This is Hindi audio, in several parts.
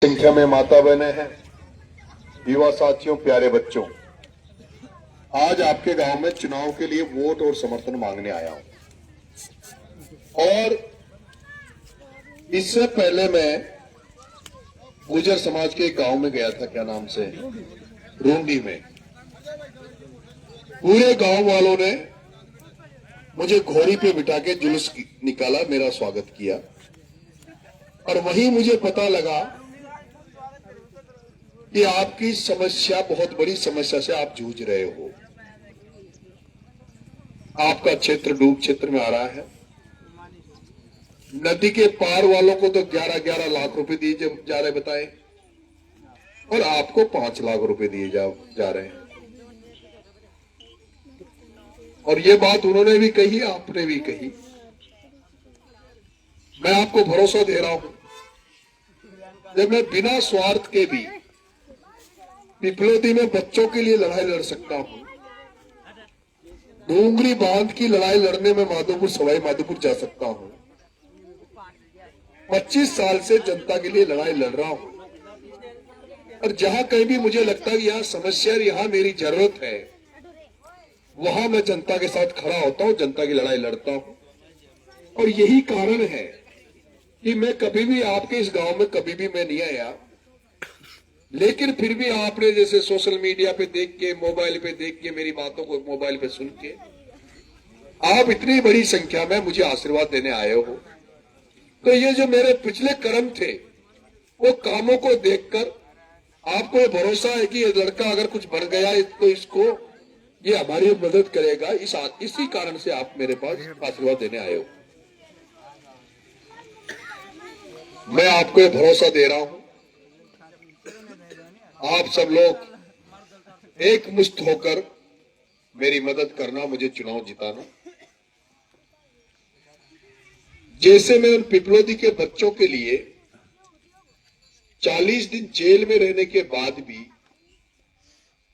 संख्या में माता बहनें हैं, युवा साथियों, प्यारे बच्चों, आज आपके गांव में चुनाव के लिए वोट और समर्थन मांगने आया हूं। और इससे पहले मैं गुर्जर समाज के एक गांव में गया था, क्या नाम से, रूंडी में। पूरे गांव वालों ने मुझे घोड़ी पे बिठा के जुलूस निकाला, मेरा स्वागत किया। और वहीं मुझे पता लगा कि आपकी समस्या, बहुत बड़ी समस्या से आप जूझ रहे हो। आपका क्षेत्र डूब क्षेत्र में आ रहा है। नदी के पार वालों को तो 11-11 लाख रुपए दिए जा रहे बताए, और आपको 5 लाख रुपए दिए जा रहे हैं। और ये बात उन्होंने भी कही, आपने भी कही। मैं आपको भरोसा दे रहा हूं, जब मैं बिना स्वार्थ के भी पिपलोदी में बच्चों के लिए लड़ाई लड़ सकता हूं, डूंगरी बांध की लड़ाई लड़ने में माधोपुर, सवाई माधोपुर जा सकता हूं। 25 साल से जनता के लिए लड़ाई लड़ रहा हूं, और जहां कहीं भी मुझे लगता है कि यहां समस्या, यहां मेरी जरूरत है, वहां मैं जनता के साथ खड़ा होता हूं, जनता की लड़ाई लड़ता हूं। और यही कारण है कि मैं कभी भी आपके इस गांव में कभी भी मैं नहीं आया, लेकिन फिर भी आपने जैसे सोशल मीडिया पे देख के, मोबाइल पे देख के, मेरी बातों को मोबाइल पे सुन के, आप इतनी बड़ी संख्या में मुझे आशीर्वाद देने आए हो। तो ये जो मेरे पिछले कर्म थे, वो कामों को देखकर आपको भरोसा है कि ये लड़का अगर कुछ बन गया तो इसको, ये हमारी मदद करेगा। इसी कारण से आप मेरे पास आशीर्वाद देने आए हो। मैं आपको ये भरोसा दे रहा हूं, आप सब लोग एक मुश्त होकर मेरी मदद करना, मुझे चुनाव जिताना। जैसे मैं उन पिपलोदी के बच्चों के लिए 40 दिन जेल में रहने के बाद भी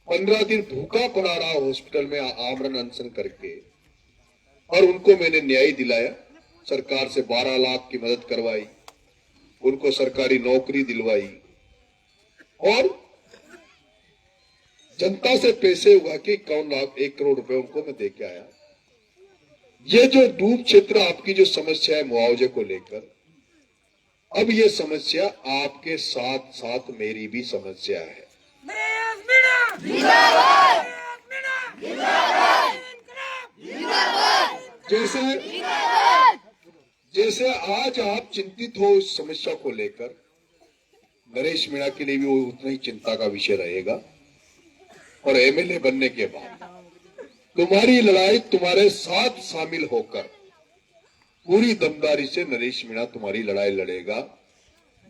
15 दिन भूखा पड़ा रहा हॉस्पिटल में आमरण अनशन करके, और उनको मैंने न्याय दिलाया। सरकार से 12 लाख की मदद करवाई, उनको सरकारी नौकरी दिलवाई, और जनता से पैसे उगा के 51 लाख 1 करोड़ रुपए उनको मैं दे के आया। ये जो डूब क्षेत्र आपकी जो समस्या है मुआवजे को लेकर, अब ये समस्या आपके साथ साथ मेरी भी समस्या है। जैसे आज आप चिंतित हो इस समस्या को लेकर, नरेश मीणा के लिए भी वो उतना ही चिंता का विषय रहेगा। और एमएलए बनने के बाद तुम्हारी लड़ाई, तुम्हारे साथ शामिल होकर पूरी दमदारी से नरेश मीणा तुम्हारी लड़ाई लड़ेगा।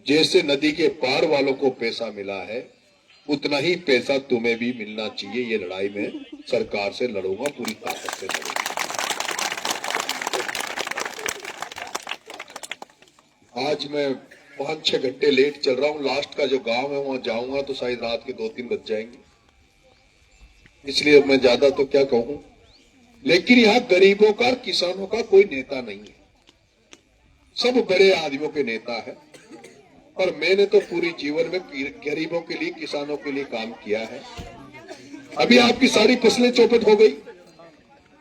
जैसे नदी के पार वालों को पैसा मिला है, उतना ही पैसा तुम्हें भी मिलना चाहिए। ये लड़ाई में सरकार से लड़ूंगा, पूरी ताकत से लड़ूंगा। आज मैं 5-6 घंटे लेट चल रहा हूं। लास्ट का जो गांव है वहां जाऊंगा तो शायद रात के 2-3 बज जाएंगे, इसलिए मैं ज्यादा तो क्या कहूं। लेकिन यहां गरीबों का, किसानों का कोई नेता नहीं है, सब बड़े आदमियों के नेता है। और मैंने तो पूरी जीवन में गरीबों के लिए, किसानों के लिए काम किया है। अभी आपकी सारी फसलें चौपट हो गई,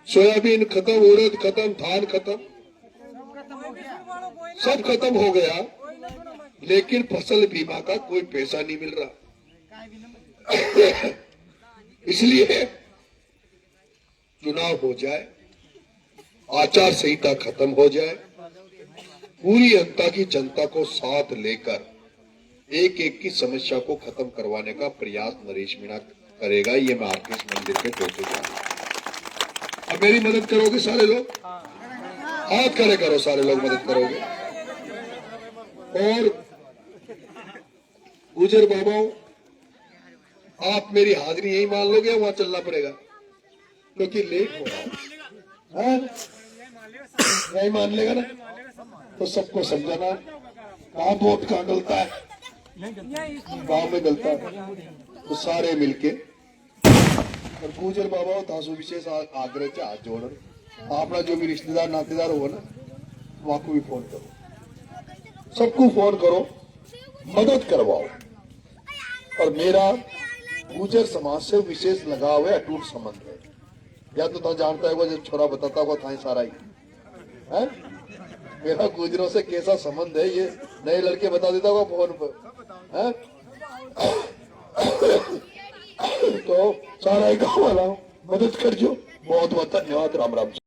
सोयाबीन खत्म, उड़द खत्म, धान खत्म, सब खत्म हो गया, लेकिन फसल बीमा का कोई पैसा नहीं मिल रहा। इसलिए चुनाव हो जाए, आचार संहिता खत्म हो जाए, पूरी जनता की, जनता को साथ लेकर एक एक की समस्या को खत्म करवाने का प्रयास नरेश मीणा करेगा। ये मैं आपके इस मंदिर पे कहते जा रहा हूं। अब मेरी मदद करोगे सारे लोग? हाथ खड़े करो, सारे लोग मदद करोगे। और गुजर बाबाओं, आप मेरी हाजिरी यही मान लोगे या वहां चलना पड़ेगा? क्योंकि लेट हो रहा है। नहीं मान लेगा ना तो सबको समझाना, कहां वोट कहां गलता है, गांव में गलता है, तो सारे मिलके। और गुजर बाबा तासु विशेष आग्रह से हाथ जोड़, अपना जो भी रिश्तेदार नातेदार होगा ना, वहां को भी फोन करो, सबको फोन करो। मदद करवाओ। और मेरा गुजर समाज से विशेष लगाव है, अटूट संबंध है। या तो जानता है वो जब छोरा बताता होगा था सारा ही है? मेरा गुजरों से कैसा संबंध है ये नए लड़के बता देता होगा फोन पर है? तो सारा ही गाँव वाला मदद कर जो। बहुत बहुत धन्यवाद। राम राम।